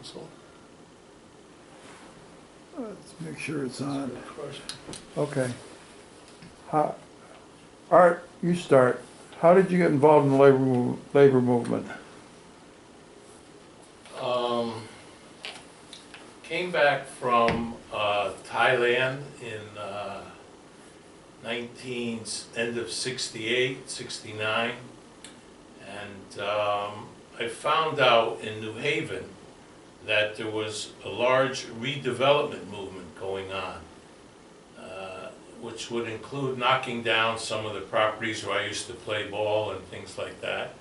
Council. Let's make sure it's on. Good question. Okay. Art, you start. How did you get involved in the labor movement? Came back from Thailand in end of 68, 69, and I found out in New Haven that there was a large redevelopment movement going on, which would include knocking down some of the properties where I used to play ball and things like that.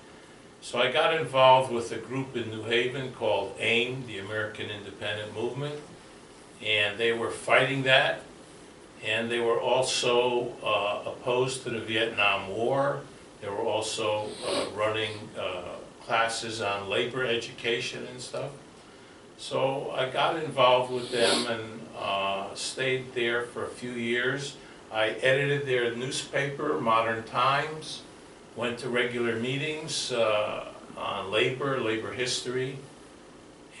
So I got involved with a group in New Haven called AIM, the American Independent Movement, and they were fighting that, and they were also opposed to the Vietnam War. They were also running classes on labor education and stuff. So I got involved with them and stayed there for a few years. I edited their newspaper, Modern Times, went to regular meetings on labor history,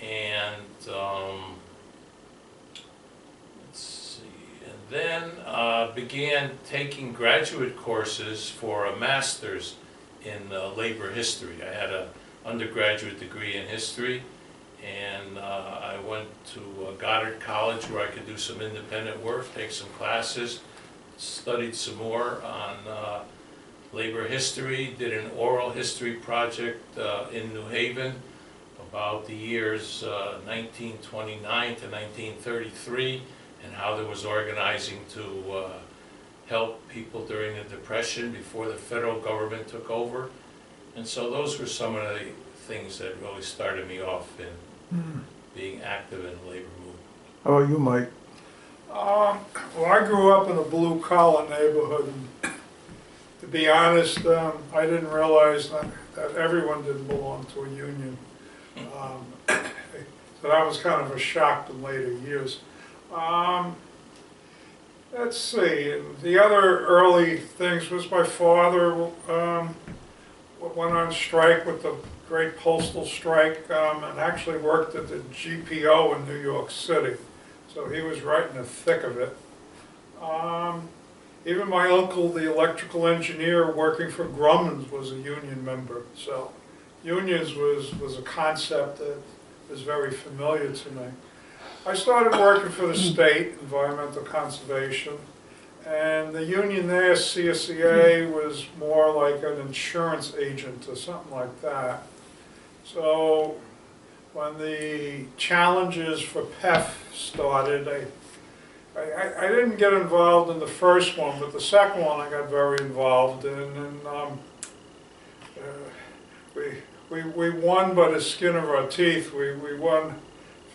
and let's see, and then began taking graduate courses for a master's in labor history. I had an undergraduate degree in history, and I went to Goddard College where I could do some independent work, take some classes, studied some more on labor history, did an oral history project in New Haven about the years 1929 to 1933 and how there was organizing to help people during the Depression before the federal government took over. And so those were some of the things that really started me off in being active in the labor movement. How about you, Mike? Well, I grew up in a blue-collar neighborhood, and to be honest, I didn't realize that everyone didn't belong to a union. So that was kind of a shock in later years. Let's see, the other early things was my father went on strike with the great postal strike, and actually worked at the GPO in New York City. So he was right in the thick of it. Even my uncle, the electrical engineer working for Grumman's, was a union member. So unions was a concept that was very familiar to me. I started working for the state, Environmental Conservation, and the union there, CSEA, was more like an insurance agent or something like that. So when the challenges for PEF started, I didn't get involved in the first one, but the second one I got very involved in, and we won by the skin of our teeth. We won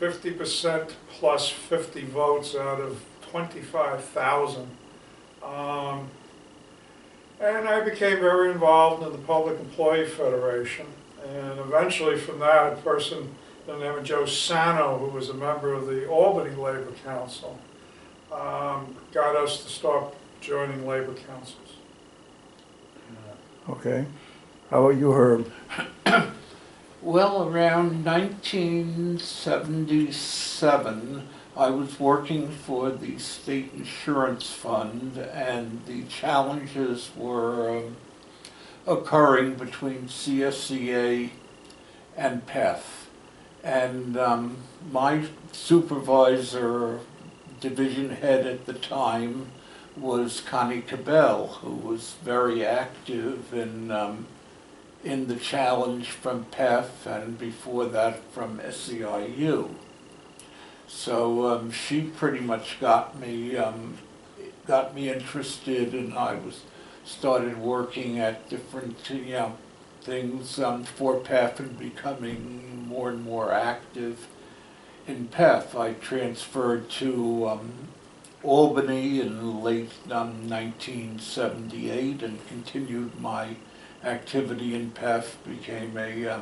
50% plus 50 votes out of 25,000. And I became very involved in the Public Employee Federation, and eventually from that, a person by the name of Joe Sano, who was a member of the Albany Labor Council, got us to start joining labor councils. Okay. How about you, Herb? Well, around 1977, I was working for the State Insurance Fund, and the challenges were occurring between CSCA and PEF. And my supervisor, division head at the time, was Connie Cabell, who was very active in the challenge from PEF, and before that from SEIU. So she pretty much got me interested, and I started working at different things for PEF and becoming more and more active in PEF. I transferred to Albany in late 1978 and continued my activity in PEF, became a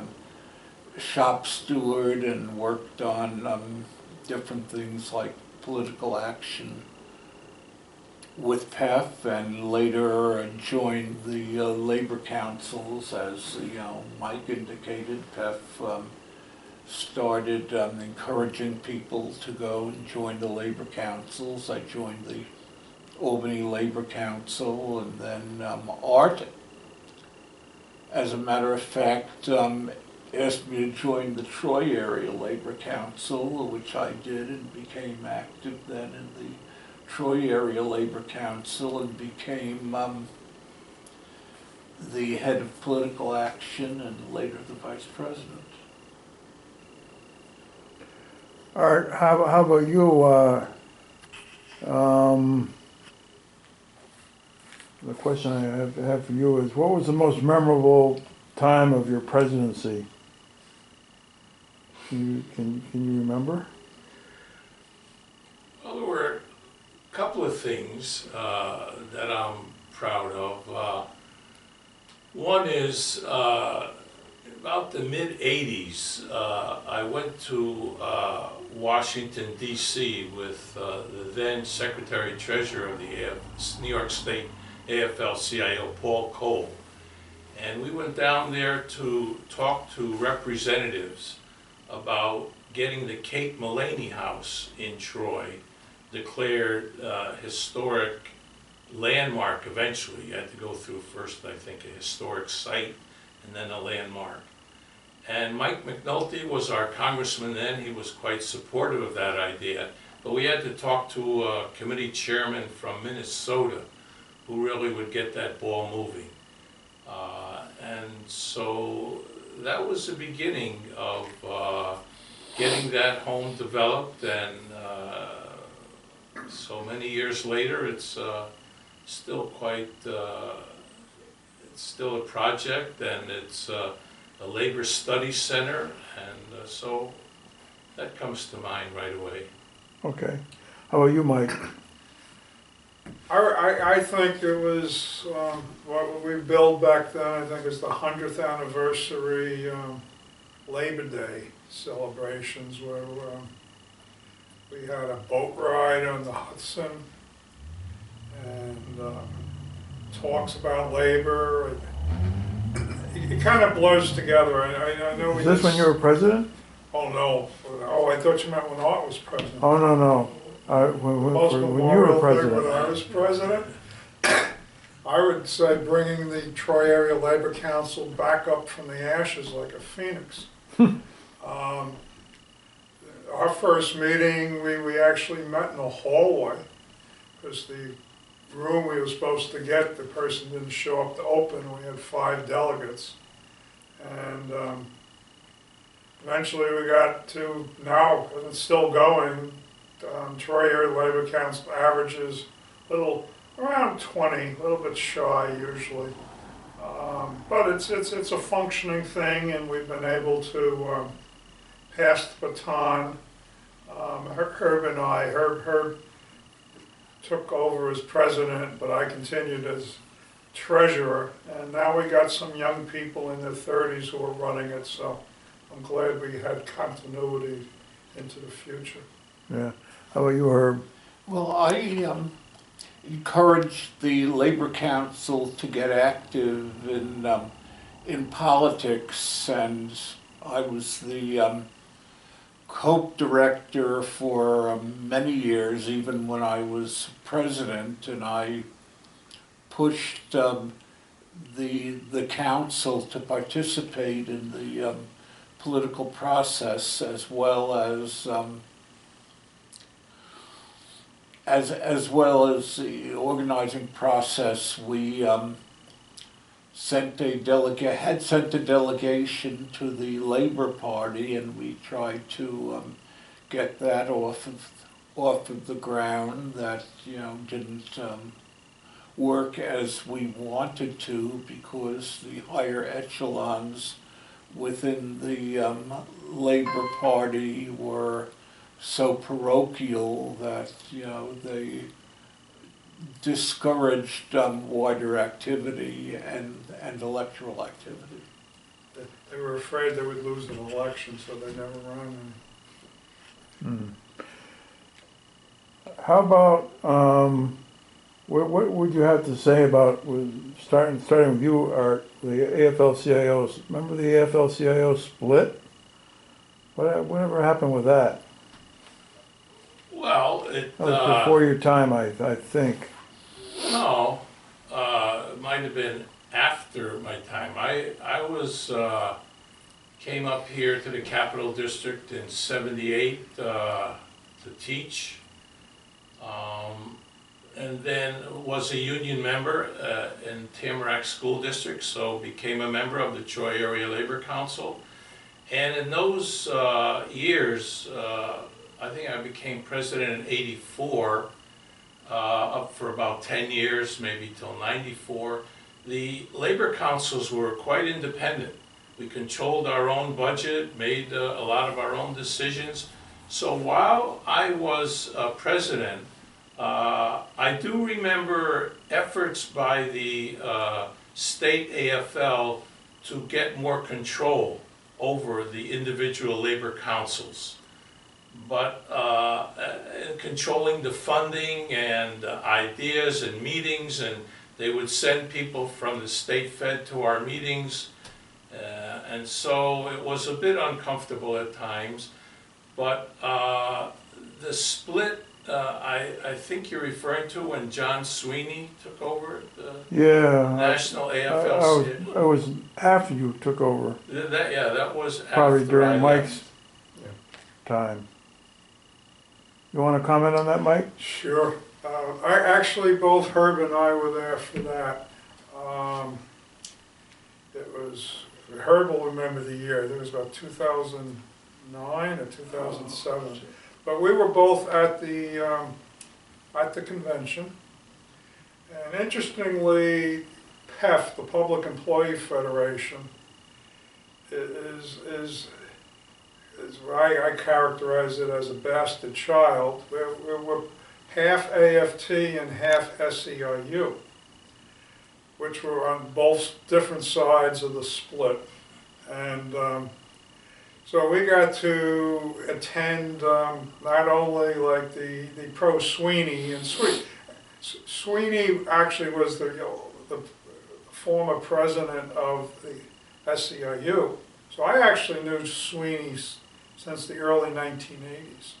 shop steward and worked on different things like political action with PEF, and later joined the labor councils. As Mike indicated, PEF started encouraging people to go and join the labor councils. I joined the Albany Labor Council, and then Art, as a matter of fact, asked me to join the Troy Area Labor Council, which I did, and became active then in the Troy Area Labor Council, and became the head of political action and later the vice president. Art, how about you? The question I have for you is, what was the most memorable time of your presidency? Can you remember? Well, there were a couple of things that I'm proud of. One is about the mid-'80s, I went to Washington, D.C. with the then Secretary-Treasurer of the New York State AFL-CIO, Paul Cole. And we went down there to talk to representatives about getting the Kate Mullaney House in Troy declared historic landmark eventually. You had to go through first, I think, a historic site and then a landmark. And Mike McNulty was our congressman then. He was quite supportive of that idea. But we had to talk to a committee chairman from Minnesota who really would get that ball moving. And so that was the beginning of getting that home developed, and so many years later it's still quite, it's still a project, and it's a labor study center, and so that comes to mind right away. Okay. How about you, Mike? I think it was, what we built back then, I think it's the 100th anniversary Labor Day celebrations where we had a boat ride on the Hudson and talks about labor. It kind of blurs together. I know. Is this when you were president? Oh no! Oh, I thought you meant when Art was president. Oh, no. When you were president. When I was president, I would say bringing the Troy Area Labor Council back up from the ashes like a phoenix. Our first meeting, we actually met in a hallway because the room we were supposed to get, the person didn't show up to open. We had 5 delegates. And eventually we got to, now it's still going, Troy Area Labor Council averages around 20, a little bit shy usually. But it's a functioning thing, and we've been able to pass the baton. Herb and I, Herb took over as president, but I continued as treasurer, and now we got some young people in their 30s who are running it, so I'm glad we had continuity into the future. Yeah. How about you, Herb? Well, I encouraged the Labor Council to get active in politics, and I was the Cope director for many years, even when I was president, and I pushed the council to participate in the political process, as well as the organizing process. We had sent a delegation to the Labor Party, and we tried to get that off of the ground. That didn't work as we wanted to, because the higher echelons within the Labor Party were so parochial that they discouraged wider activity and electoral activity. They were afraid they would lose an election, so they never ran. How about what would you have to say about starting with you, Art, the AFL-CIO? Remember the AFL-CIO split? Whatever happened with that? Well, it, That was before your time, I think. no, it might have been after my time. I was, came up here to the Capital District in '78 to teach. And then was a union member in Tamarack School District, so became a member of the Troy Area Labor Council. And in those years, I think I became president in '84, up for about 10 years, maybe till '94. The labor councils were quite independent. We controlled our own budget, made a lot of our own decisions. So while I was president, I do remember efforts by the state AFL to get more control over the individual labor councils. But controlling the funding and ideas and meetings, and they would send people from the state fed to our meetings. And so it was a bit uncomfortable at times. But the split, I think you're referring to when John Sweeney took over the Yeah. National AFL. I was after you took over, That was probably after during I Mike's Yeah. time. You want to comment on that, Mike? Sure. Both Herb and I were there for that. It was, Herb will remember the year, it was about 2009 or 2007. But we were both at the convention. And interestingly, PEF, the Public Employee Federation, is I characterize it as a bastard child. We're half AFT and half SEIU, which were on both different sides of the split. And so we got to attend not only like the pro Sweeney, and Sweeney actually was the former president of the SEIU. So I actually knew Sweeney since the early 1980s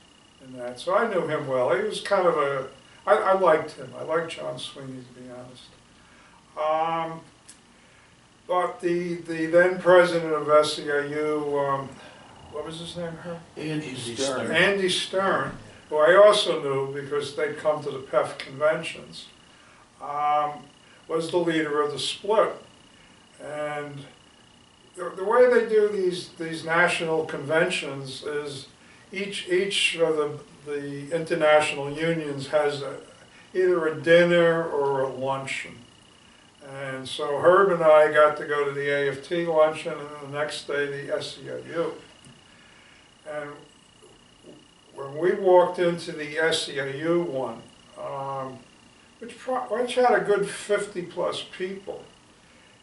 and that. So I knew him well. He was kind of I liked him. I liked John Sweeney, to be honest. But the then president of SEIU, what was his name, Herb? Andy Stern. Andy Stern, who I also knew because they'd come to the PEF conventions, was the leader of the split. And the way they do these national conventions is each of the international unions has either a dinner or a luncheon. And so Herb and I got to go to the AFT luncheon, and then the next day the SEIU. And when we walked into the SEIU one, which had a good 50 plus people,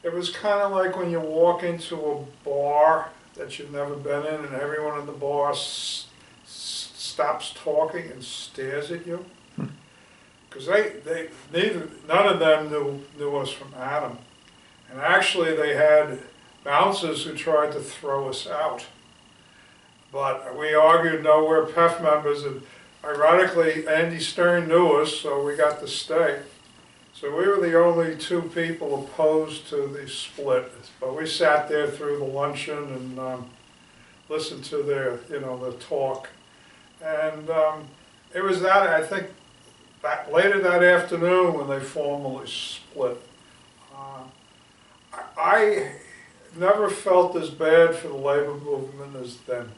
it was kind of like when you walk into a bar that you've never been in and everyone in the bar stops talking and stares at you. Because none of them knew us from Adam. And actually they had bouncers who tried to throw us out. But we argued, no, we're PEF members, and ironically Andy Stern knew us, so we got to stay. So we were the only two people opposed to the split, but we sat there through the luncheon and listened to their talk. And it was that, I think, later that afternoon when they formally split. I never felt as bad for the labor movement as then.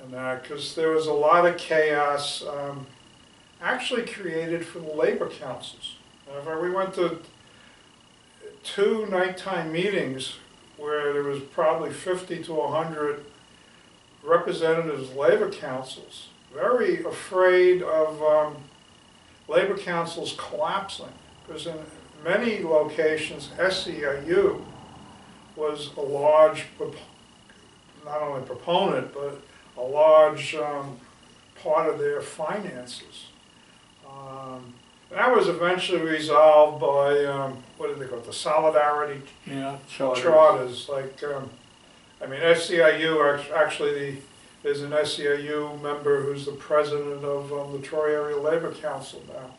And because there was a lot of chaos actually created for the labor councils. We went to 2 nighttime meetings where there was probably 50 to 100 representatives of labor councils, very afraid of labor councils collapsing, because in many locations SEIU was a large, not only proponent, but a large part of their finances. That was eventually resolved by, what did they call it, the Solidarity Yeah, Charters. Like, SEIU, actually there's an SEIU member who's the president of the Troy Area Labor Council now,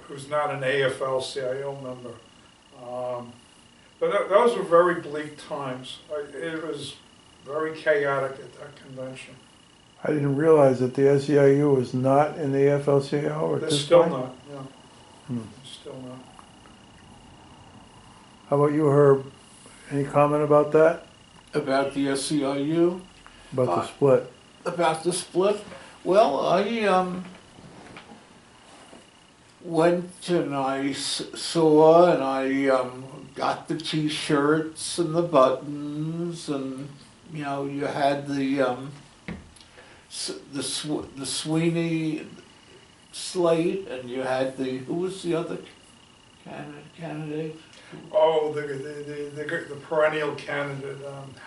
who's not an AFL-CIO member. But those were very bleak times. It was very chaotic at that convention. I didn't realize that the SEIU was not in the AFL-CIO at They're this still point. not, yeah. Hmm. Still not. How about you, Herb? Any comment about that? About the SEIU, About the split? about the split? Well, I went and I saw and I got the T-shirts and the buttons, and you know, you had the Sweeney slate, and you had who was the other candidate? Oh, the perennial candidate,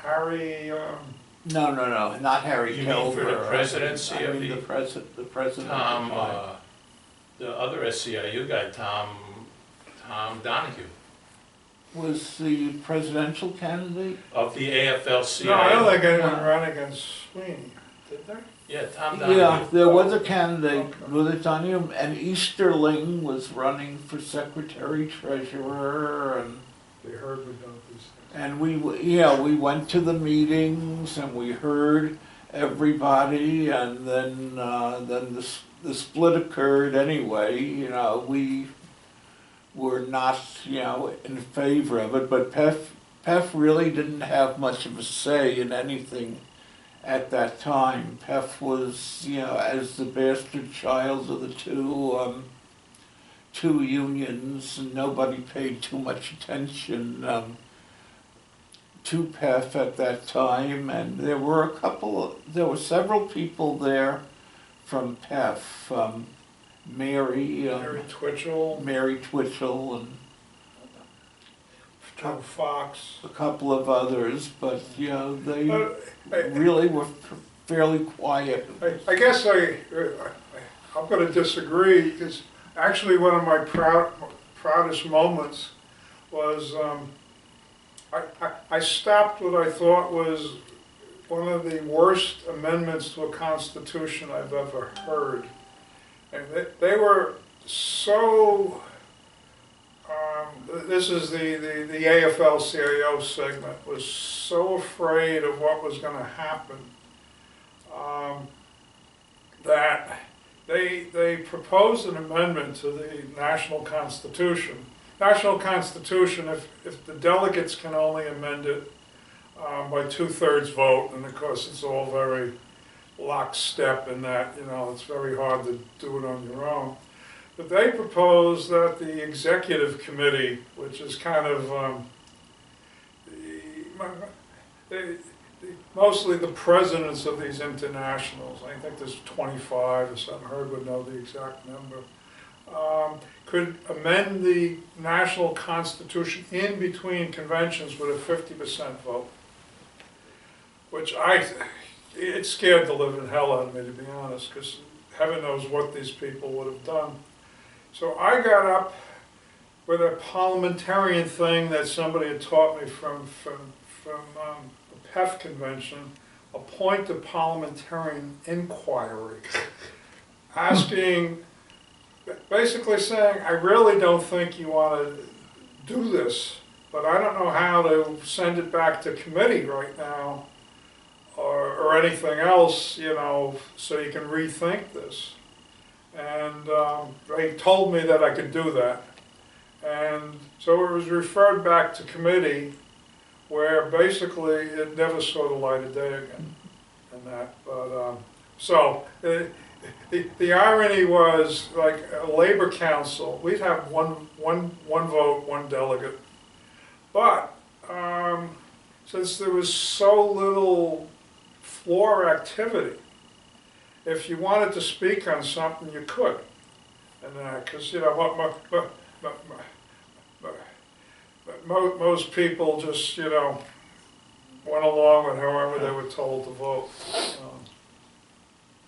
Harry, No, not Harry You mean for the Kilmer. presidency I of mean the- the president. Tom, the other SEIU guy, Tom Donahue, Was the presidential candidate? of the AFL-CIO. no, I don't think anyone ran against Sweeney, did they? Yeah, Tom Donahue. Yeah, there was a candidate Okay. with it on him, and Easterling was running for secretary treasurer, They heard about these things. and we went to the meetings and we heard everybody, and then the split occurred anyway. You know, we were not in favor of it, but PEF really didn't have much of a say in anything at that time. PEF was, as the bastard child of the two unions, and nobody paid too much attention to PEF at that time. And there were several people there from PEF, Mary Twitchell, Twitchell, and Tom Fox. a couple of others, but they But really were fairly quiet. I guess I'm going to disagree, because actually one of my proudest moments was I stopped what I thought was one of the worst amendments to a constitution I've ever heard. And they were so, this is the AFL-CIO segment, was so afraid of what was going to happen that they proposed an amendment to the national constitution. National constitution, if the delegates can only amend it by 2/3 vote, and of course it's all very lockstep in that, it's very hard to do it on your own. But they proposed that the executive committee, which is kind of mostly the presidents of these internationals, I think there's 25 or something, Herb would know the exact number, could amend the national constitution in between conventions with a 50% vote. Which it scared the living hell out of me, to be honest, because heaven knows what these people would have done. So I got up with a parliamentarian thing that somebody had taught me from the PEF convention, appoint a parliamentarian inquiry, asking, basically saying, I really don't think you want to do this, but I don't know how to send it back to committee right now, or anything else, so you can rethink this. And they told me that I could do that. And so it was referred back to committee, where basically it never saw the light of day again. And that, but so the irony was, like a labor council, we'd have one vote, one delegate. But since there was so little floor activity, if you wanted to speak on something, you could. And because most people just went along with however they were told to vote.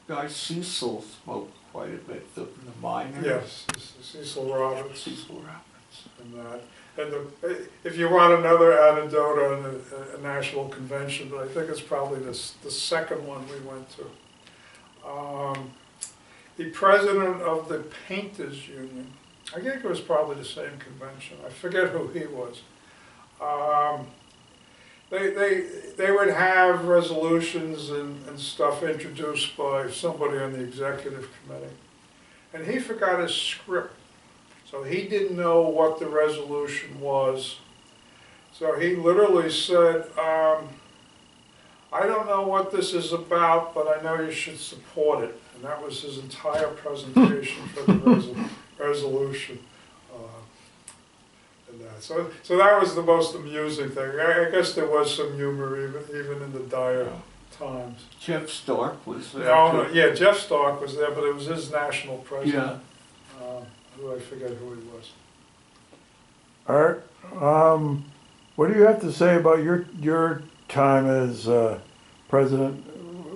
Guy Cecil spoke quite a bit, the miner. Yes, Cecil Roberts. Cecil Roberts. and that. And if you want another anecdote on a national convention, but I think it's probably the second one we went to. The president of the Painters Union, I think it was probably the same convention, I forget who he was. They would have resolutions and stuff introduced by somebody on the executive committee. And he forgot his script. So he didn't know what the resolution was. So he literally said, I don't know what this is about, but I know you should support it. And that was his entire presentation for the resolution. So that was the most amusing thing. I guess there was some humor even in the dire times. Jeff Stark was there. No, yeah, Jeff Stark was there, but it was his national president. Who I forget who he was. Art, what do you have to say about your time as president?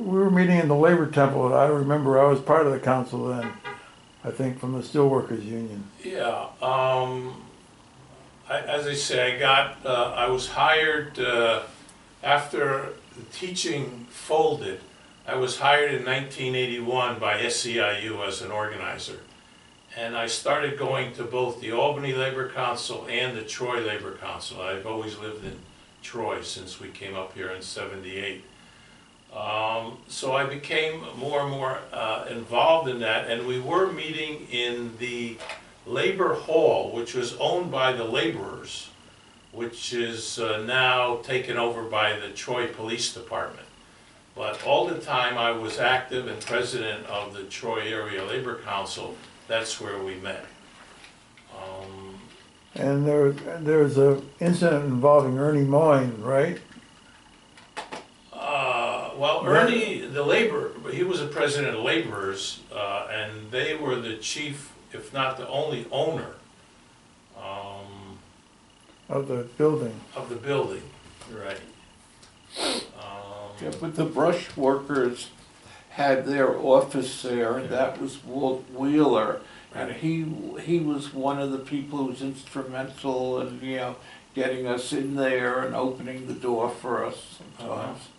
We were meeting in the Labor Temple. I remember I was part of the council then, I think from the Steelworkers Union. Yeah, as I say, I was hired after the teaching folded. I was hired in 1981 by SEIU as an organizer. And I started going to both the Albany Labor Council and the Troy Labor Council. I've always lived in Troy since we came up here in '78. So I became more and more involved in that, and we were meeting in the Labor Hall, which was owned by the laborers, which is now taken over by the Troy Police Department. But all the time I was active and president of the Troy Area Labor Council. That's where we met. And there's an incident involving Ernie Moyne, right? Well, Ernie, he was the president of laborers, and they were the chief, if not the only owner. Of the building. Of the building, right. Yeah, but the brush workers had their office there, and that was Walt Wheeler, and he was one of the people who was instrumental in, getting us in there and opening the door for us sometimes.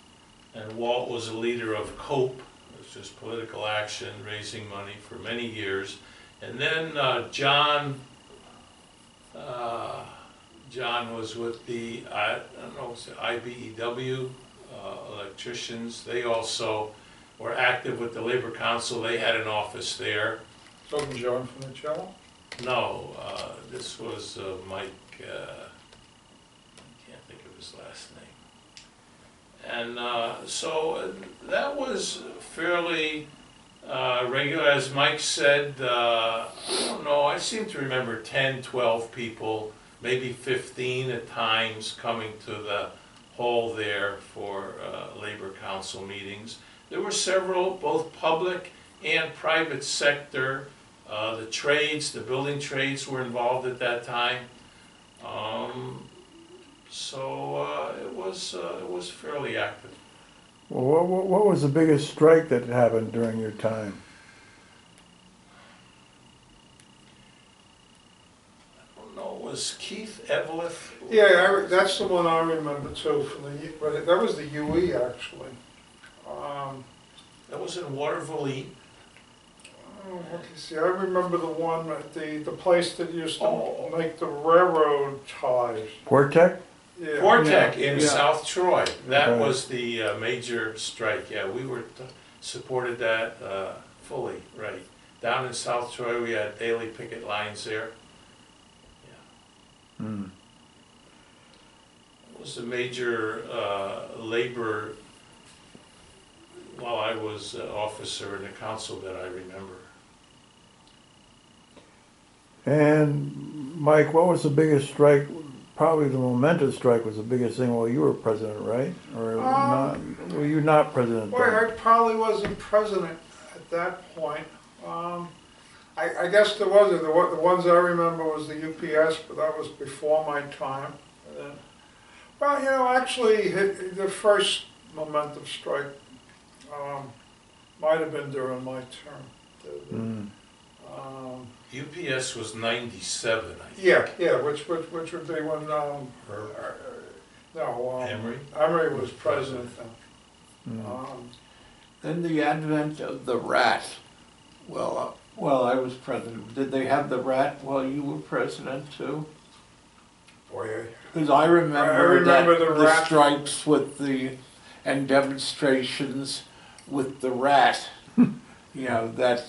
And Walt was a leader of COPE, which is political action, raising money for many years. And then John was with the, I don't know, was it IBEW electricians. They also were active with the Labor Council. They had an office there. Talking John Funicello? No, this was Mike, I can't think of his last name. And so that was fairly regular. As Mike said, I don't know, I seem to remember 10, 12 people, maybe 15 at times, coming to the hall there for Labor Council meetings. There were several, both public and private sector. The trades, the building trades were involved at that time. So it was fairly active. Well, what was the biggest strike that happened during your time? I don't know, was Keith Eveleth? Yeah, that's the one I remember too, but that was the UE actually. That was in Waterville. Oh, okay, see, I remember the one at the place that used to make the railroad ties. Portec? Yeah. Portec in South Troy. That Okay. was the major strike. Yeah, we were supported that fully, right. Down in South Troy, we had daily picket lines there. Yeah. Hmm. It was a major labor while I was officer in the council that I remember. And Mike, what was the biggest strike? Probably the momentous strike was the biggest thing while you were president, right? Or not? Were you not president Boy, then? I probably wasn't president at that point. I guess there was, the ones I remember was the UPS, but that was before my time. Well, actually, the first momentum strike might have been during my term. UPS was 97, I think. Yeah, which would be when, Emery? Emery was president then. Then the advent of the rat. Well, I was president. Did they have the rat while you were president too? Boy, Because I remember that the the rat. stripes with and demonstrations with the rat. You know, that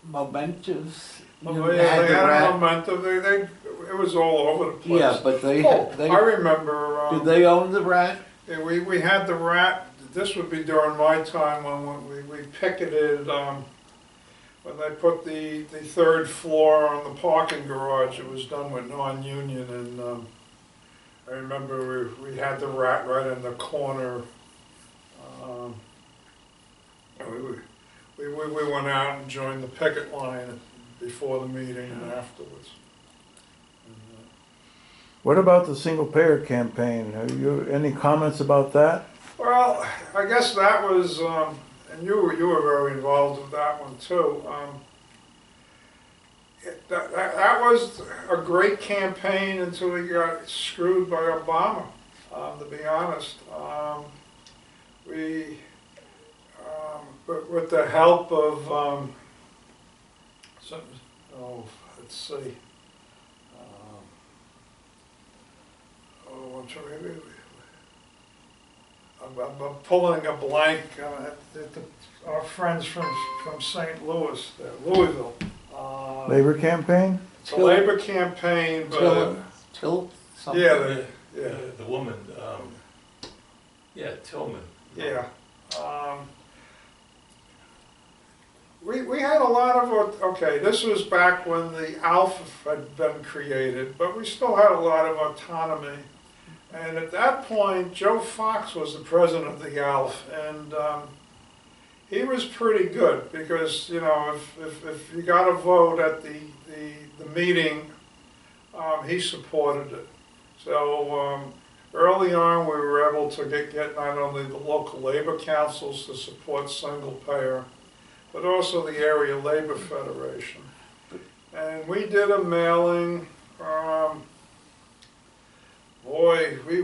momentous. Well, you they had the a rat. momentum, it was all over the place. Yeah, but they I remember, did they own the rat? yeah, we had the rat, this would be during my time when we picketed, when they put the third floor on the parking garage. It was done with non-union, and I remember we had the rat right in the corner. We went out and joined the picket line before the meeting and afterwards. What about the single payer campaign? Have you, any comments about that? Well, I guess that was, and you were very involved with that one too. That was a great campaign until we got screwed by Obama, to be honest. With the help of, let's see. I'm trying, I'm pulling a blank. Our friends from St. Louis, Louisville. Labor campaign? It's a labor campaign, but Till something. yeah, The woman, Tillman. yeah. We had a lot of, okay, this was back when the ALF had been created, but we still had a lot of autonomy. And at that point, Joe Fox was the president of the ALF, and he was pretty good because, you know, if you got a vote at the meeting, he supported it. So early on, we were able to get not only the local labor councils to support single payer, but also the area labor federation. And we did a mailing. Boy, we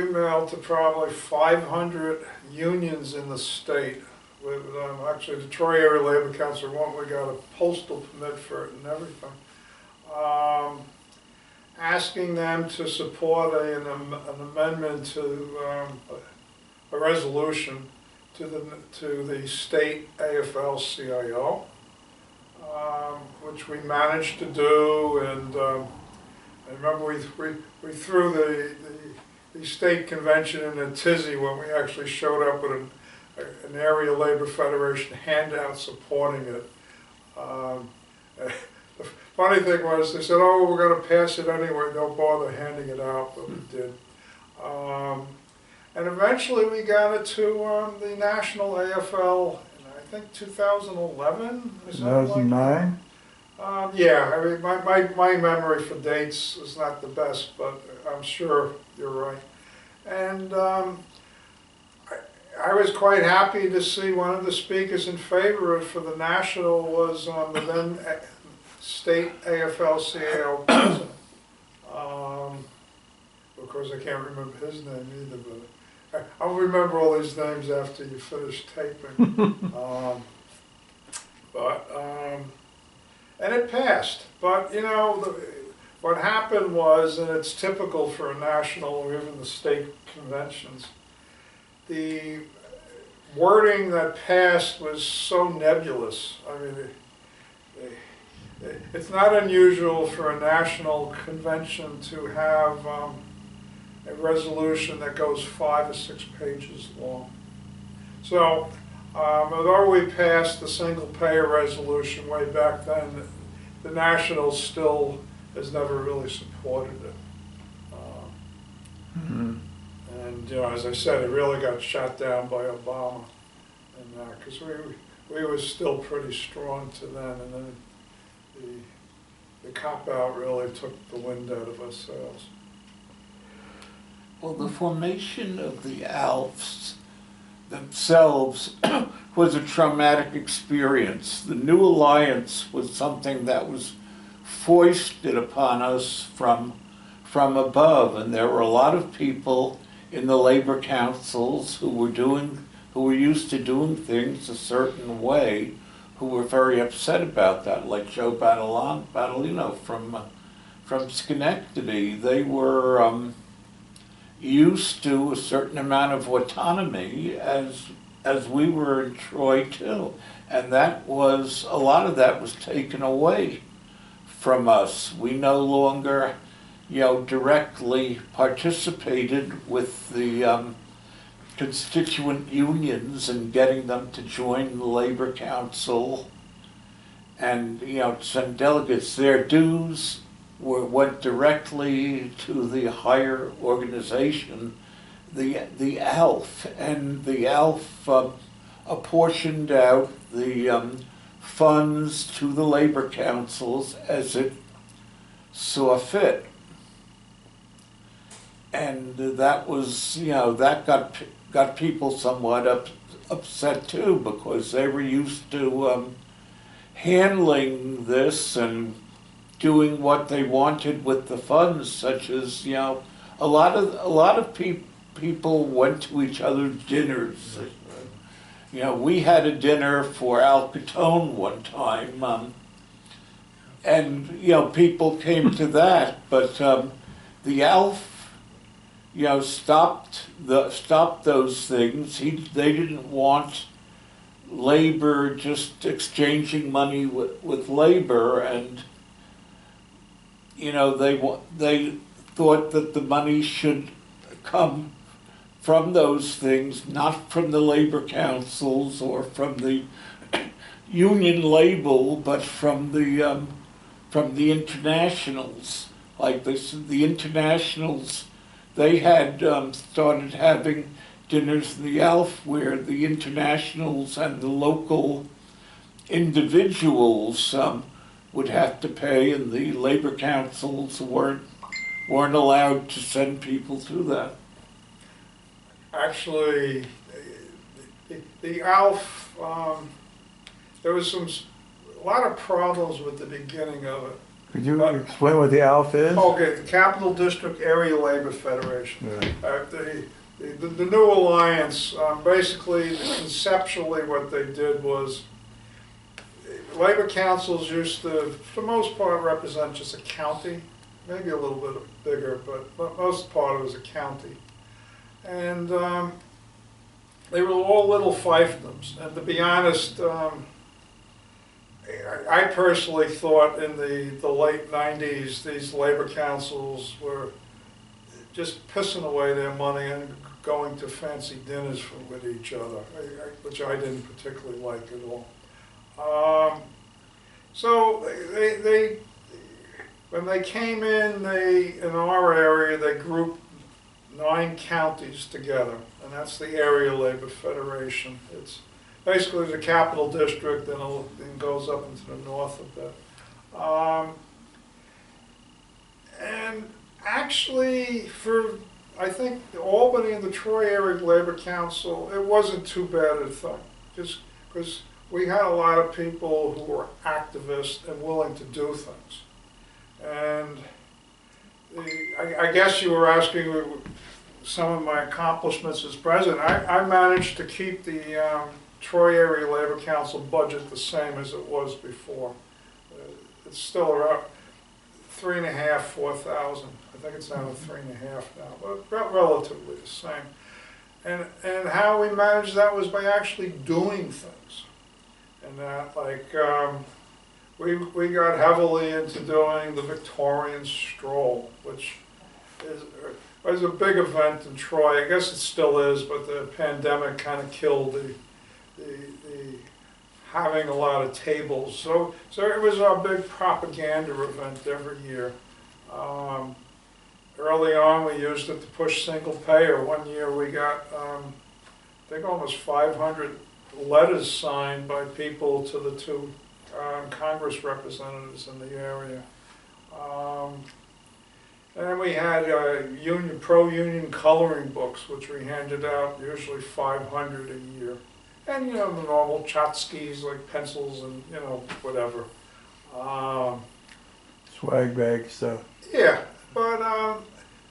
mailed to probably 500 unions in the state. With actually the Troy Area Labor Council one, we got a postal permit for it and everything. Asking them to support an amendment to a resolution to the state AFL-CIO, which we managed to do, and I remember we threw the state convention in a tizzy when we actually showed up with an area labor federation handout supporting it. The funny thing was they said, "Oh, we're going to pass it anyway. Don't bother handing it out," but we did. And eventually we got it to the national AFL in, I think, 2011 or something like that. 2009? Yeah, I mean, my memory for dates is not the best, but I'm sure you're right. And I was quite happy to see one of the speakers in favor of for the national was the then state AFL-CIO president. Of course, I can't remember his name either, but I'll remember all these names after you finish taping. And it passed. But, you know, what happened was, and it's typical for a national or even the state conventions, the wording that passed was so nebulous. I mean, it's not unusual for a national convention to have a resolution that goes 5 or 6 pages long. So, although we passed the single payer resolution way back then, the National still has never really supported it. And, you know, as I said, it really got shot down by Obama, and because we were still pretty strong to then, and then the cop-out really took the wind out of our sails. Well, the formation of the ALFs themselves was a traumatic experience. The New Alliance was something that was foisted upon us from above, and there were a lot of people in the labor councils who were used to doing things a certain way, who were very upset about that, like Joe Battolino from Schenectady. They were used to a certain amount of autonomy as we were in Troy too, and a lot of that was taken away from us. We no longer, directly participated with the constituent unions and getting them to join the labor council and, send delegates. Their dues went directly to the higher organization, the ALF, and the ALF apportioned out the funds to the labor councils as it saw fit. And that was, that got people somewhat upset too, because they were used to handling this and doing what they wanted with the funds, such as, a lot of people went to each other's dinners. We had a dinner for Al Capone one time, and people came to that, but the ALF, stopped those things. They didn't want labor just exchanging money with labor, and they thought that the money should come from those things, not from the labor councils or from the union label, but from the internationals. Like the internationals, they had started having dinners in the ALF where the internationals and the local individuals would have to pay, and the labor councils weren't allowed to send people to that. Actually, the ALF, there was a lot of problems with the beginning of it. Could you explain what the ALF is? Okay, the Capital District Area Labor Federation. Right. The New Alliance, basically, conceptually what they did was, labor councils used to, for the most part, represent just a county, maybe a little bit bigger, but most part it was a county. And they were all little fiefdoms. And to be honest, I personally thought in the late 90s, these labor councils were just pissing away their money and going to fancy dinners with each other, which I didn't particularly like at all. So they when they came in our area, they grouped 9 counties together, and that's the Area Labor Federation. It's basically the Capital District, and it goes up into the north a bit. And actually, I think Albany and the Troy Area Labor Council, it wasn't too bad a thing, just because we had a lot of people who were activists and willing to do things. And I guess you were asking some of my accomplishments as president. I managed to keep the Troy Area Labor Council budget the same as it was before. It's still around 3.5, 4,000. I think it's down to 3.5 now, but relatively the same. And how we managed that was by actually doing things. And that, like, we got heavily into doing the Victorian Stroll, which was a big event in Troy. I guess it still is, but the pandemic kind of killed the having a lot of tables. So it was our big propaganda event every year. Early on, we used it to push single payer. One year we got, I think, almost 500 letters signed by people to the 2 Congress representatives in the area. And we had pro-union coloring books, which we handed out, usually 500 a year. and, you know, the normal tchotchkes like pencils and, you know, whatever. Swag bag stuff. Yeah, but,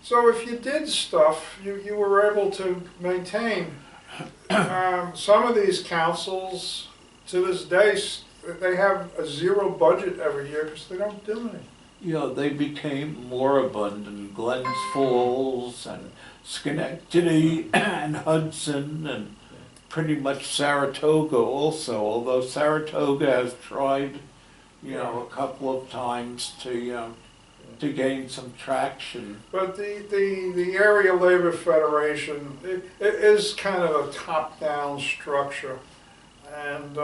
so if you did stuff, you were able to maintain. Some of these councils, to this day, they have a zero budget every year because they don't do anything. You know, they became more abundant. Glens Falls and Schenectady and Hudson and pretty much Saratoga also, although Saratoga has tried, you know, a couple of times to gain some traction. But the Area Labor Federation, it is kind of a top-down structure. And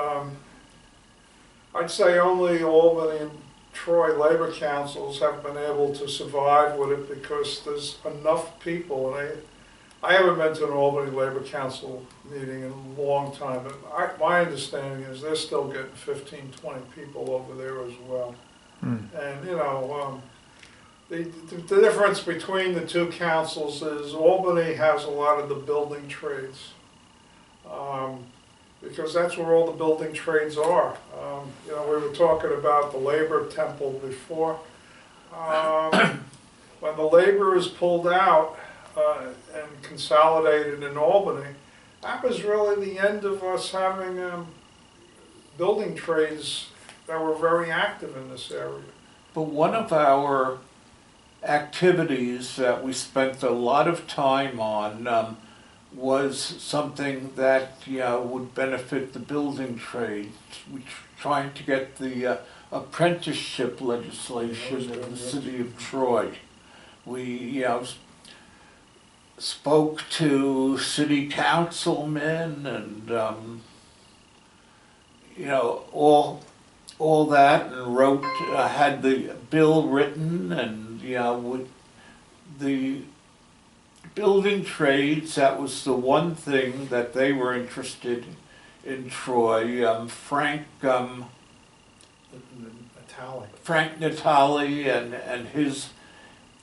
I'd say only Albany and Troy labor councils have been able to survive with it because there's enough people. And I haven't been to an Albany Labor Council meeting in a long time, but my understanding is they're still getting 15, 20 people over there as well. And, you know, the difference between the two councils is Albany has a lot of the building trades. Because that's where all the building trades are. You know, we were talking about the labor temple before. When the labor is pulled out and consolidated in Albany, that was really the end of us having building trades that were very active in this area. But one of our activities that we spent a lot of time on was something that, you know, would benefit the building trade. We trying to get the apprenticeship legislation in the city of Troy. We, you know, spoke to city councilmen and, you know, all that, and wrote, had the bill written, and, you know, with the building trades, that was the one thing that they were interested in Troy. Frank Natali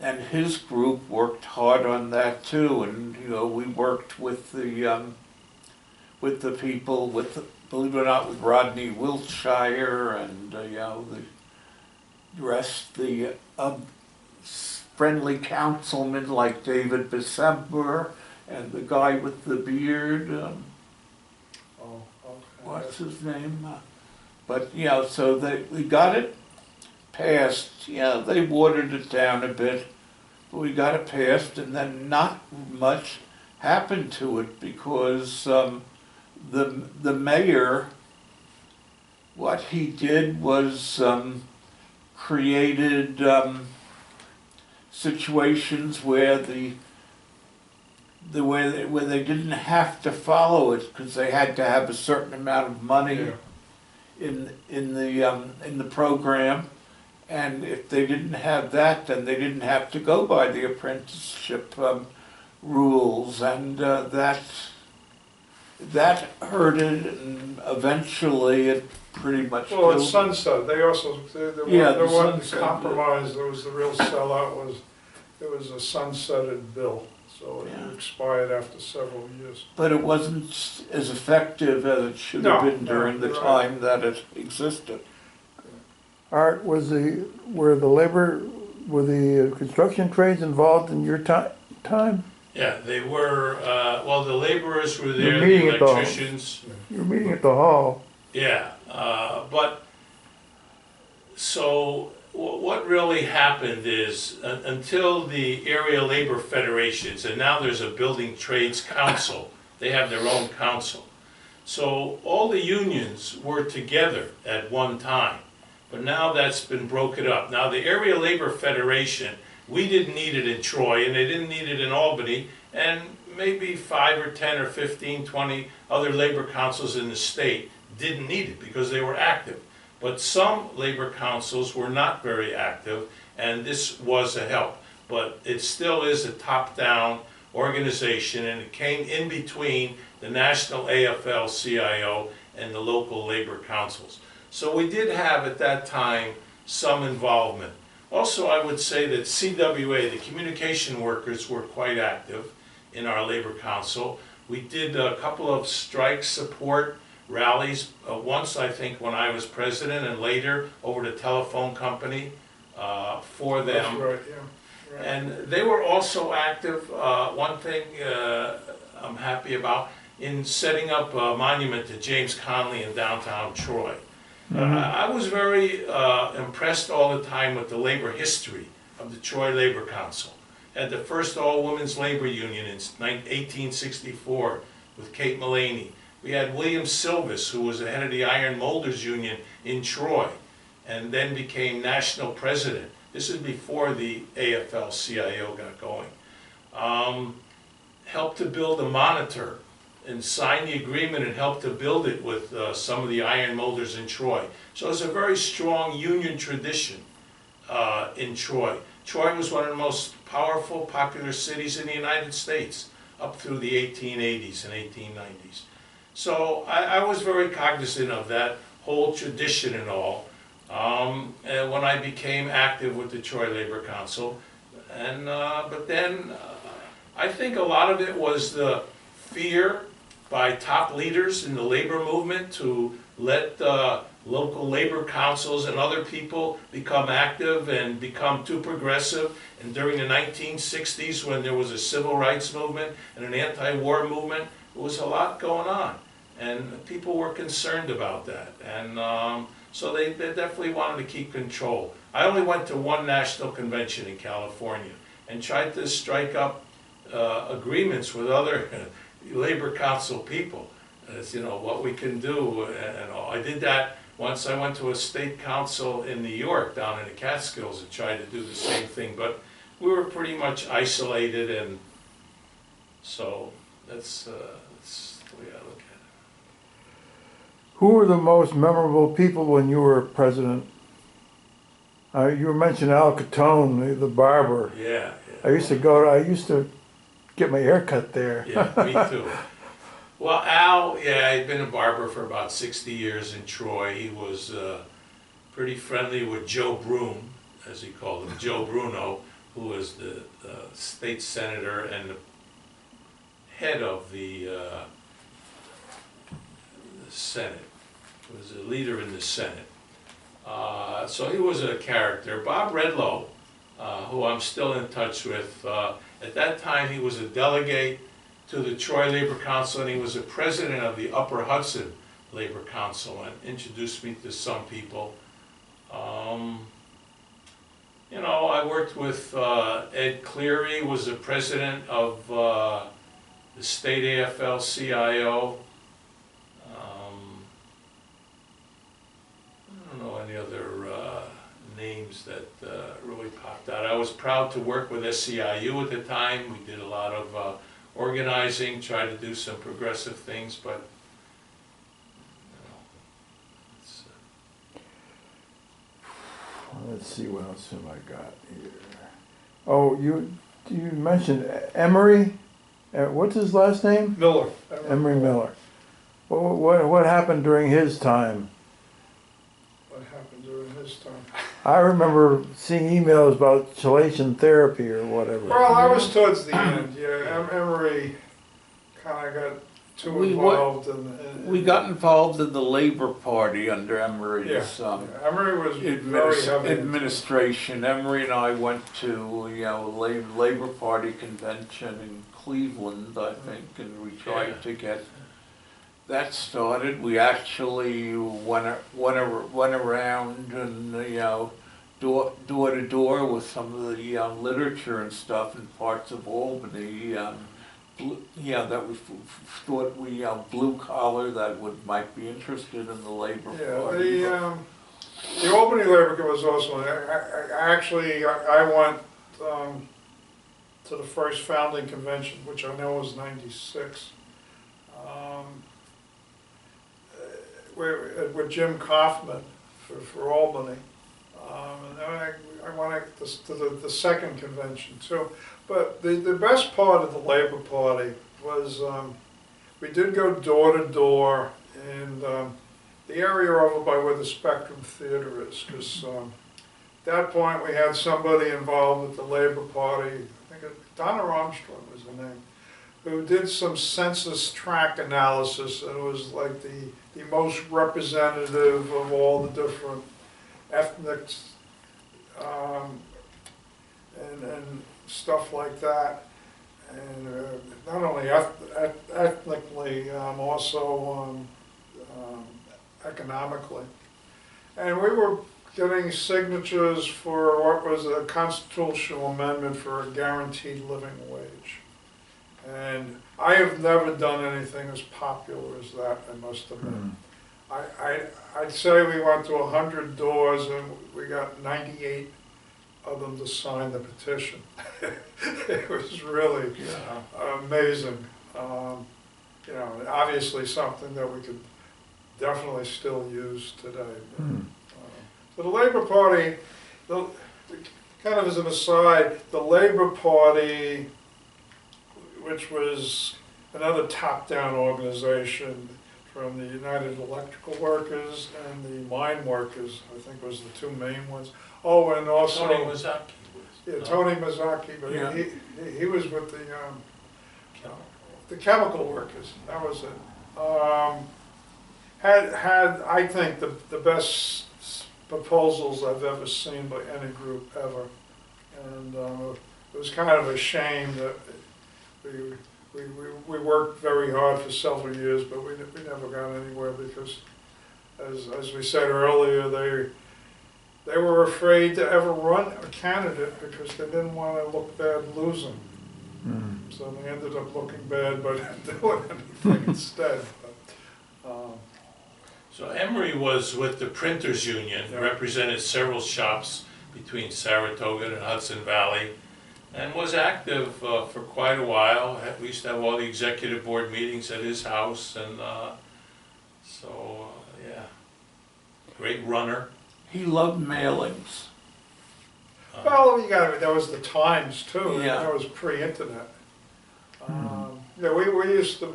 and his group worked hard on that too, and, you know, we worked with the people, believe it or not, with Rodney Wiltshire and, you know, the rest, the friendly councilmen like David December and the guy with the beard, what's his name? But, you know, so we got it passed. You know, they watered it down a bit, but we got it passed, and then not much happened to it because the mayor, what he did was created situations where where they didn't have to follow it because they had to have a certain amount of money in the program, and if they didn't have that, then they didn't have to go by the apprenticeship rules, and that hurted, and eventually it pretty much. Well, it's sunset. They also there wasn't sunset compromise. There was the real sellout. It was a sunsetted bill, so it expired after several years. But it wasn't as effective as it should have been during the time that it existed. Art, were the construction trades involved in your time? Yeah, they were, well, the laborers were there, You're the meeting at the hall. electricians. You were meeting at the hall. Yeah, but, so what really happened is until the area labor federations, and now there's a building trades council, they have their own council. So all the unions were together at one time, but now that's been broken up. Now the area labor federation, we didn't need it in Troy, and they didn't need it in Albany, and maybe 5 or 10 or 15, 20 other labor councils in the state didn't need it because they were active. But some labor councils were not very active, and this was a help. But it still is a top-down organization, and it came in between the national AFL-CIO and the local labor councils. So we did have at that time some involvement. Also, I would say that CWA, the communication workers, were quite active in our labor council. We did a couple of strike support rallies, once I think when I was president, and later over the telephone company for them. That's right, yeah. Right. And they were also active, one thing I'm happy about, in setting up a monument to James Conley in downtown Troy. I was very impressed all the time with the labor history of the Troy Labor Council. Had the first all-women's labor union in 1864 with Kate Mullaney. We had William Silvis, who was the head of the Iron Molders Union in Troy, and then became national president. This is before the AFL-CIO got going. Helped to build a monitor and signed the agreement and helped to build it with some of the iron molders in Troy. So it's a very strong union tradition in Troy. Troy was one of the most powerful, popular cities in the United States up through the 1880s and 1890s. So I was very cognizant of that whole tradition and all. And when I became active with the Troy Labor Council, and but then I think a lot of it was the fear by top leaders in the labor movement to let local labor councils and other people become active and become too progressive. And during the 1960s, when there was a civil rights movement and an anti-war movement, there was a lot going on, and people were concerned about that. And so they definitely wanted to keep control. I only went to one national convention in California and tried to strike up agreements with other labor council people, as you know, what we can do and all. I did that once. I went to a state council in New York down in the Catskills and tried to do the same thing, but we were pretty much isolated, and so that's the way I look at it. Who were the most memorable people when you were president? You mentioned Al Capone, the barber. Yeah. I used to get my hair cut there. Yeah, me too. Well, Al, yeah, he'd been a barber for about 60 years in Troy. He was pretty friendly with Joe Broom, as he called him, Joe Bruno, who was the state senator and the head of the Senate. He was a leader in the Senate. So he was a character. Bob Redlow, who I'm still in touch with, at that time he was a delegate to the Troy Labor Council, and he was a president of the Upper Hudson Labor Council, and introduced me to some people. You know, I worked with Ed Cleary, was the president of the state AFL-CIO. I don't know any other names that really popped out. I was proud to work with SEIU at the time. We did a lot of organizing, tried to do some progressive things, but Let's see, what else have I got here? Oh, you mentioned Emery. What's his last name? Miller. Emery Miller. What happened during his time? What happened during his time? I remember seeing emails about chelation therapy or whatever. Well, I was towards the end, yeah. Emery kind of got too involved We got involved in the Labor Party under Emery's Emery was very heavy. administration. Emery and I went to Labor Party convention in Cleveland, I think, and we tried to get that started. We actually went around and door to door with some of the literature and stuff in parts of Albany. That we thought blue collar that might be interested in the labor party. The Albany Labor Committee was also. I went to the first founding convention, which I know was '96, with Jim Kaufman for Albany, and then I went to the second convention too. But the best part of the Labor Party was we did go door to door in the area over by where the Spectrum Theater is, because at that point we had somebody involved with the Labor Party. I think Donna Armstrong was her name. who did some census tract analysis, and it was like the most representative of all the different ethnics, and stuff like that. And not only ethnically, also economically. And we were getting signatures for what was a constitutional amendment for a guaranteed living wage. And I have never done anything as popular as that, I must admit. I'd say we went to 100 doors and we got 98 of them to sign the petition. It was really amazing. You know, obviously something that we could definitely still use today. So the Labor Party, kind of as an aside, the Labor Party, which was another top-down organization from the United Electrical Workers and the Mine Workers, I think was the two main ones. Oh, and also Tony Mazzocchi was. yeah, Tony Mazzocchi, but he was with the chemical workers. That was it. Had I think the best proposals I've ever seen by any group ever, and it was kind of a shame that we worked very hard for several years, but we never got anywhere because, as we said earlier, they were afraid to ever run a candidate because they didn't want to look bad losing. So they ended up looking bad by doing anything instead. But, So Emery was with the Printers Union, represented several shops between Saratoga and Hudson Valley, and was active for quite a while. We used to have all the executive board meetings at his house, and yeah, great runner. He loved mailings. well, that was the Times too. Yeah. That was pre-internet. Yeah, we used to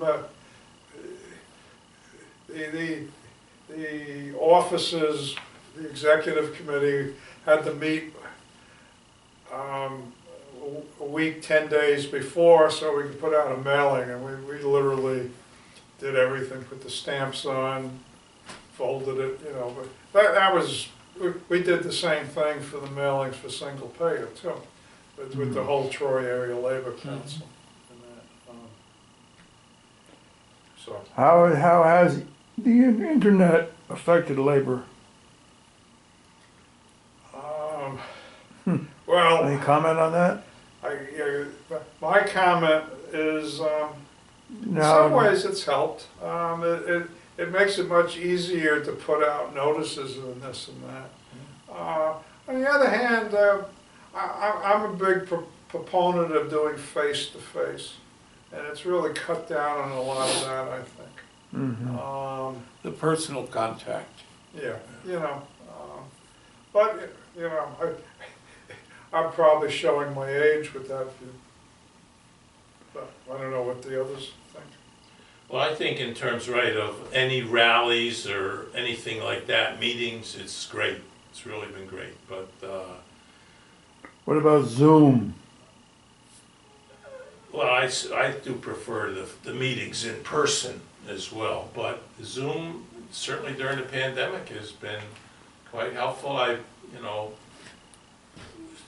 the offices, the executive committee had to meet a week, 10 days before, so we could put out a mailing, and we literally did everything, put the stamps on, folded it, you know, but that was, we did the same thing for the mailings for single payer too, with the whole Troy Area Labor Council. And that, so. How has the internet affected labor? Well, Any comment on that? my comment is, in some ways it's helped. It makes it much easier to put out notices and this and that. On the other hand, I'm a big proponent of doing face-to-face, and it's really cut down on a lot of that, I think. The personal contact. Yeah, you know, but, you know, I'm probably showing my age with that view. But I don't know what the others think. Well, I think in terms, right, of any rallies or anything like that, meetings, it's great. It's really been great, but What about Zoom? well, I do prefer the meetings in person as well, but Zoom, certainly during the pandemic, has been quite helpful. You know,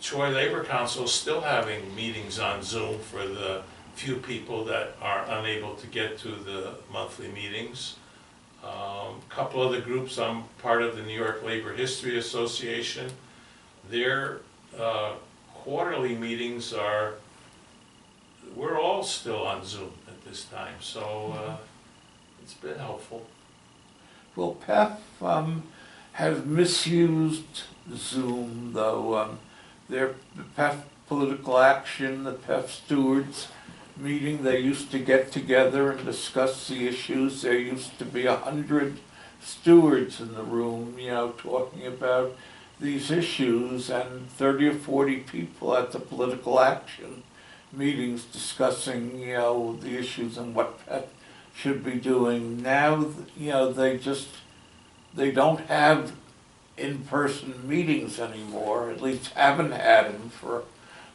Troy Labor Council is still having meetings on Zoom for the few people that are unable to get to the monthly meetings. A couple other groups, I'm part of the New York Labor History Association. Their quarterly meetings we're all still on Zoom at this time, so it's been helpful. Well, PEF has misused Zoom, though. The PEF Political Action, the PEF Stewards meeting, they used to get together and discuss the issues. There used to be 100 stewards in the room, you know, talking about these issues, and 30 or 40 people at the Political Action meetings discussing, you know, the issues and what PEF should be doing. Now, you know, they don't have in-person meetings anymore, at least haven't had them for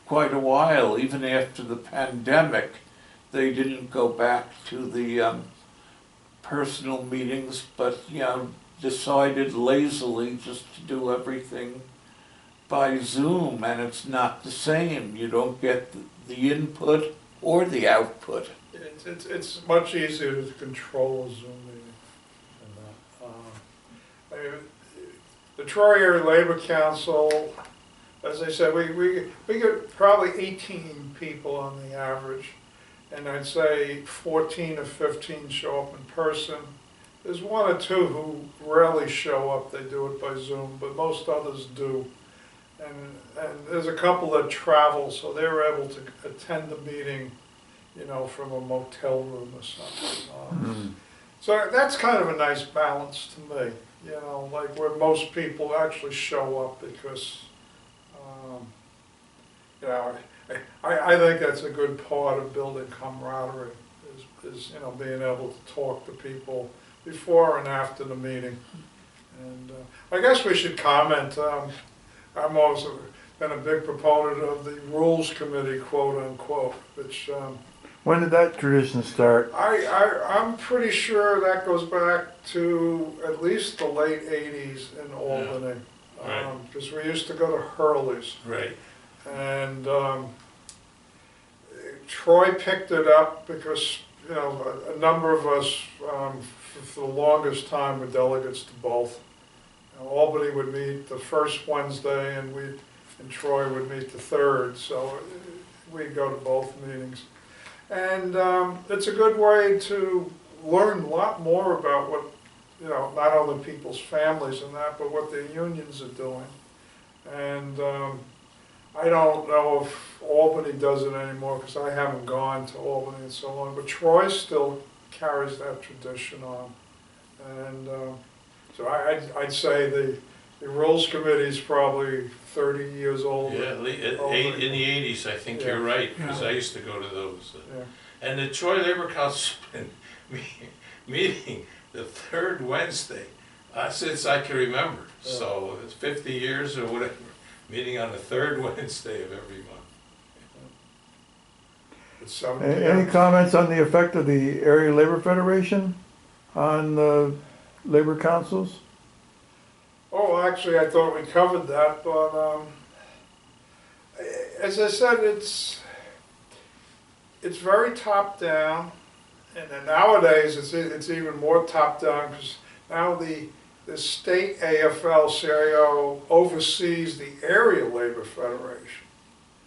quite a while. Even after the pandemic, they didn't go back to the personal meetings, but, decided lazily just to do everything by Zoom, and it's not the same. You don't get the input or the output. It's much easier to control a Zoom meeting than that. I mean, the Troy Area Labor Council, as I said, we get probably 18 people on the average, and I'd say 14 or 15 show up in person. There's one or two who rarely show up, they do it by Zoom, but most others do. And there's a couple that travel, so they're able to attend the meeting, from a motel room or something. So that's kind of a nice balance to me, like where most people actually show up because, I think that's a good part of building camaraderie is being able to talk to people before and after the meeting. And I guess we should comment. I'm also been a big proponent of the Rules Committee, quote unquote, which When did that tradition start? I'm pretty sure that goes back to at least the late 80s in Albany. Right. Because we used to go to Hurley's. Right. And Troy picked it up because, a number of us, for the longest time, were delegates to both. Albany would meet the first Wednesday, and Troy would meet the third, so we'd go to both meetings. And it's a good way to learn a lot more about what, not only people's families and that, but what their unions are doing. And I don't know if Albany does it anymore, because I haven't gone to Albany in so long, but Troy still carries that tradition on. And so I'd say the Rules Committee is probably 30 years old. Yeah, in the 80s, I think you're right, because I used to go to those. Yeah. And the Troy Labor Council's been meeting the third Wednesday since I can remember. Yeah. So it's 50 years or whatever, meeting on the third Wednesday of every month. It's 7 Any p.m. comments on the effect of the Area Labor Federation on the labor councils? Oh, actually, I thought we covered that, but as I said, it's very top down, and then nowadays it's even more top down because now the state AFL-CIO oversees the Area Labor Federation,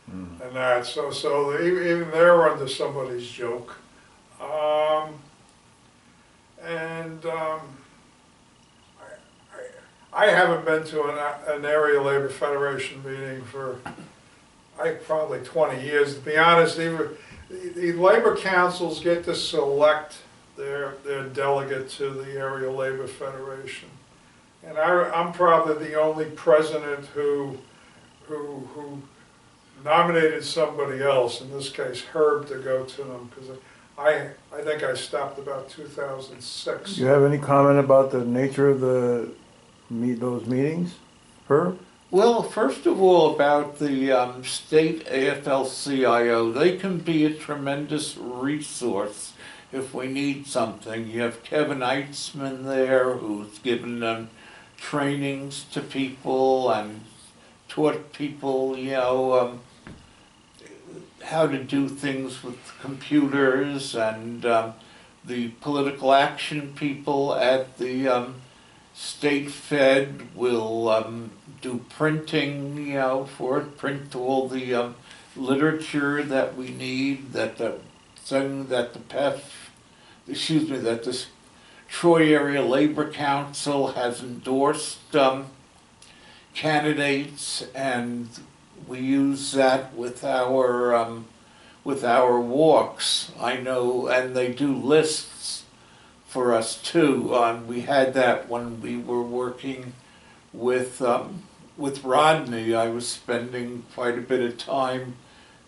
and that so even they're under somebody's joke, I haven't been to an Area Labor Federation meeting for probably 20 years. To be honest, the labor councils get to select their delegate to the Area Labor Federation, and I'm probably the only president who nominated somebody else. In this case, Herb, to go to them because I think I stopped about 2006. Do you have any comment about the nature of those meetings, Herb? Well, first of all, about the state AFL-CIO, they can be a tremendous resource if we need something. You have Kevin Eitzman there, who's given trainings to people and taught people, how to do things with computers, and the political action people at the State Fed will do printing, print all the literature that we need, that the Troy Area Labor Council has endorsed candidates, and we use that with our walks. I know, and they do lists for us too. We had that when we were working with Rodney. I was spending quite a bit of time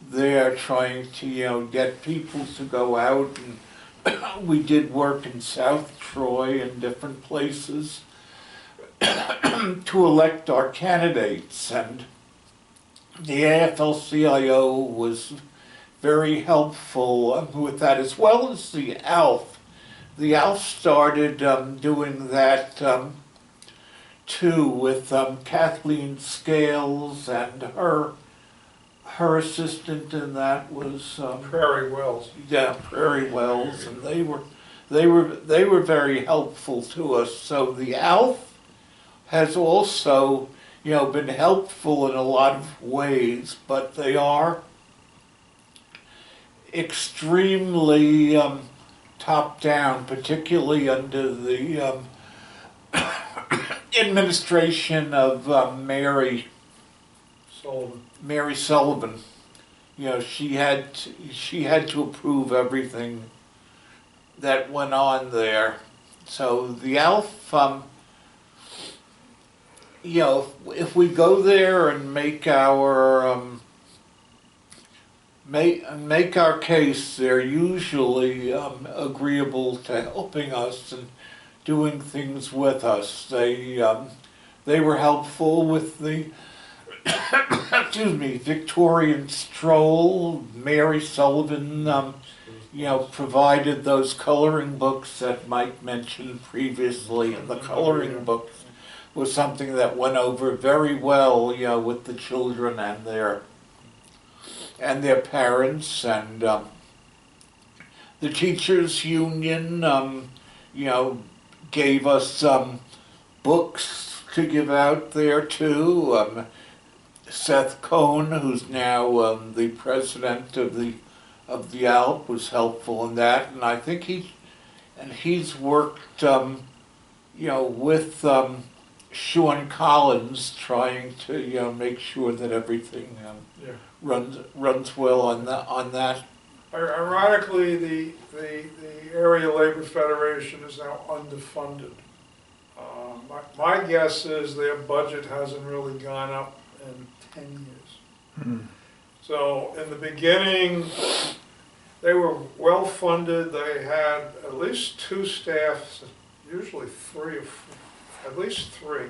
there trying to get people to go out, and we did work in South Troy and different places to elect our candidates. And the AFL-CIO was very helpful with that, as well as the ALF. The ALF started doing that too with Kathleen Scales, and her assistant in that was Prairie Wells. yeah, Prairie Wells, and they were very helpful to us. So the ALF has also, you know, been helpful in a lot of ways, but they are extremely top down, particularly under the administration of Sullivan. Mary Sullivan. You know, she had to approve everything that went on there. So the ALF, you know, if we go there and make our make our case, they're usually agreeable to helping us and doing things with us. They were helpful with the excuse me, Victorian stroll. Mary Sullivan, you know, provided those coloring books that Mike mentioned previously, and the coloring books was something that went over very well, you know, with the children and their parents, and the teachers union, you know, gave us books to give out there too. Seth Cohn, who's now the president of the ALP, was helpful in that, and I think he's worked, you know, with Sean Collins, trying to, you know, make sure that everything Yeah. runs well on that. Ironically, the Area Labor Federation is now underfunded. My guess is their budget hasn't really gone up in 10 years. So in the beginning, they were well funded. They had at least 2 staffs, usually 3 or 4, at least 3.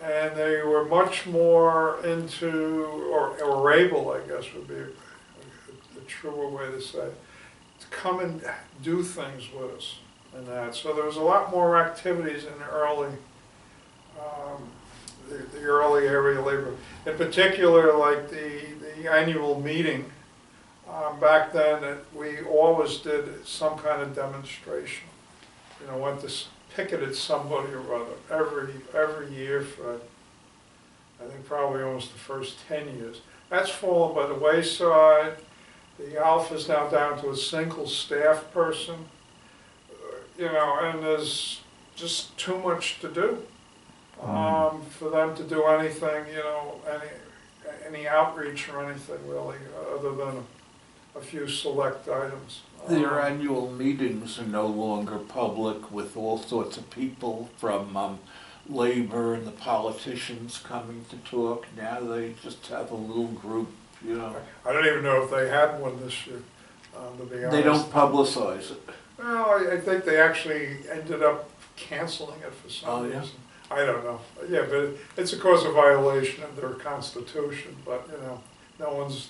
And they were much more into, or able, I guess would be a truer way to say, to come and do things with us and that. So there was a lot more activities in the early, the early area labor. In particular, like the annual meeting, back then, we always did some kind of demonstration. You know, went to picketed somebody or other every year for, I think, probably almost the first 10 years. That's fallen by the wayside. The ALF is now down to a single staff person, you know, and there's just too much to do for them to do anything, you know, any outreach or anything really, other than a few select items. Their annual meetings are no longer public, with all sorts of people from labor and the politicians coming to talk. Now they just have a little group, you know. I don't even know if they had one this year, to be honest. They don't publicize it. Well, I think they actually ended up canceling it for some yeah? reason. I don't know. Yeah, but it's of course a violation of their constitution, but, you know, no one's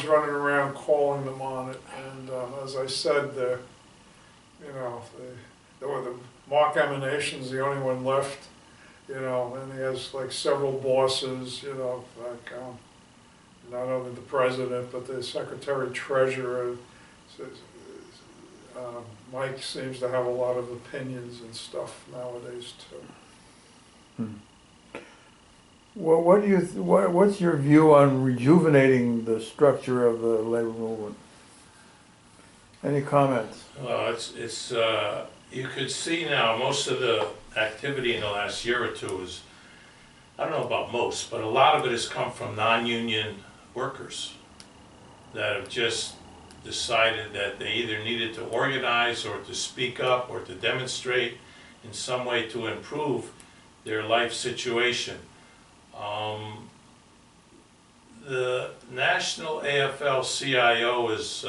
running around calling them on it. And as I said, you know, the Mark Emanation's the only one left, you know, and he has like several bosses, you know, like not only the president, but the secretary treasurer. Mike seems to have a lot of opinions and stuff nowadays too. Well, what's your view on rejuvenating the structure of the labor movement? Any comments? Well, it's you could see now most of the activity in the last year or two is, I don't know about most, but a lot of it has come from non-union workers that have just decided that they either needed to organize or to speak up or to demonstrate in some way to improve their life situation. The National AFL-CIO has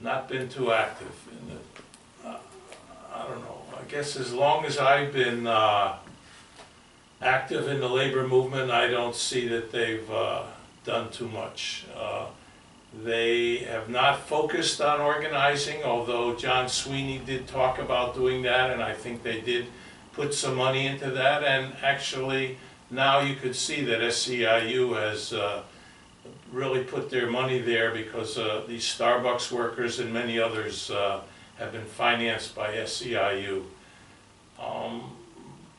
not been too active in the, I don't know, I guess as long as I've been active in the labor movement, I don't see that they've done too much. They have not focused on organizing, although John Sweeney did talk about doing that, and I think they did put some money into that. And actually, now you could see that SEIU has really put their money there, because these Starbucks workers and many others have been financed by SEIU.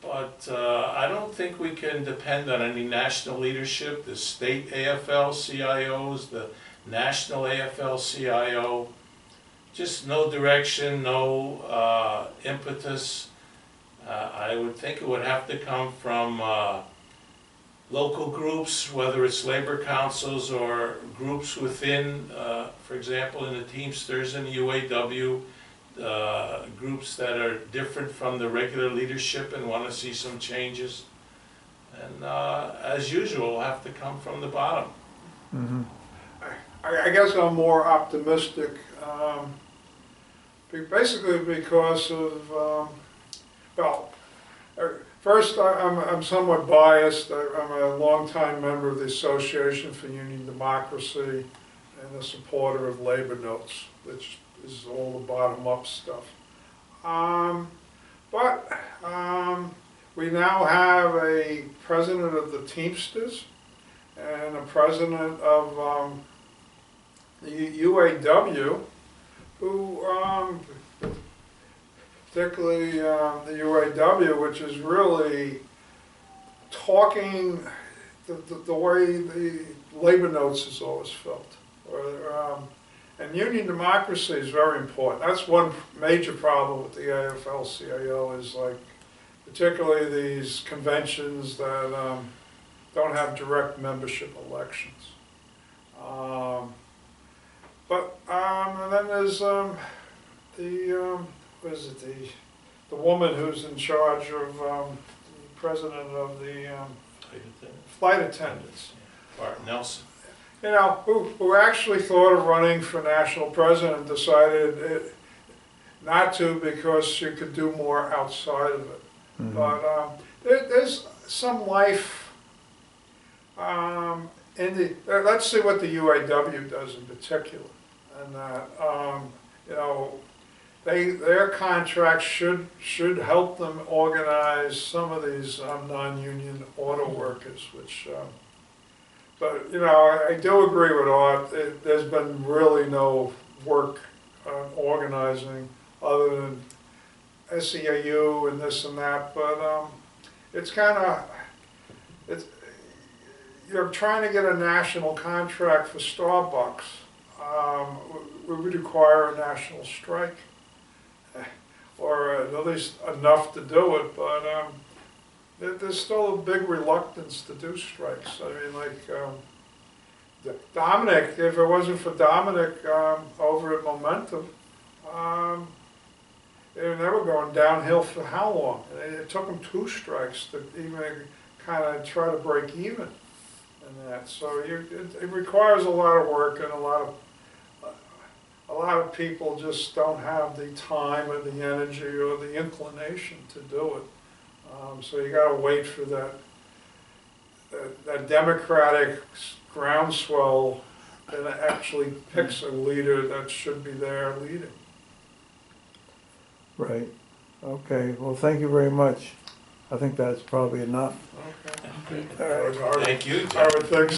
But I don't think we can depend on any national leadership. The state AFL-CIOs, the national AFL-CIO, just no direction, no impetus. I would think it would have to come from local groups, whether it's labor councils or groups within, for example, in the Teamsters and the UAW, groups that are different from the regular leadership and want to see some changes. And as usual, have to come from the bottom. Mhm. I guess I'm more optimistic, basically because of, well, first, I'm somewhat biased. I'm a longtime member of the Association for Union Democracy and a supporter of labor notes, which is all the bottom-up stuff. We now have a president of the Teamsters and a president of the UAW, who, particularly the UAW, which is really talking the way the labor notes has always felt. And union democracy is very important. That's one major problem with the AFL-CIO, is like, particularly these conventions that don't have direct membership elections. And then there's the woman who's in charge of the president of the flight attendants. Bart Nelson. You know, who actually thought of running for national president, decided not to because she could do more outside of it. Mm-hmm. But there's some life in the, let's see what the UAW does in particular. And you know, their contracts should help them organize some of these non-union auto workers, which, but you know, I do agree with Art. There's been really no work on organizing other than SEIU and this and that, but it's kind of, you're trying to get a national contract for Starbucks. We would require a national strike, or at least enough to do it, but there's still a big reluctance to do strikes. I mean, like Dominic, if it wasn't for Dominic over at Momentum, they were going downhill for how long? It took them 2 strikes to even kind of try to break even in that. So it requires a lot of work, and a lot of people just don't have the time or the energy or the inclination to do it. So you got to wait for that democratic groundswell that actually picks a leader that should be there leading. Right. Okay. Well, thank you very much. I think that's probably enough. Okay. Thank you. I would think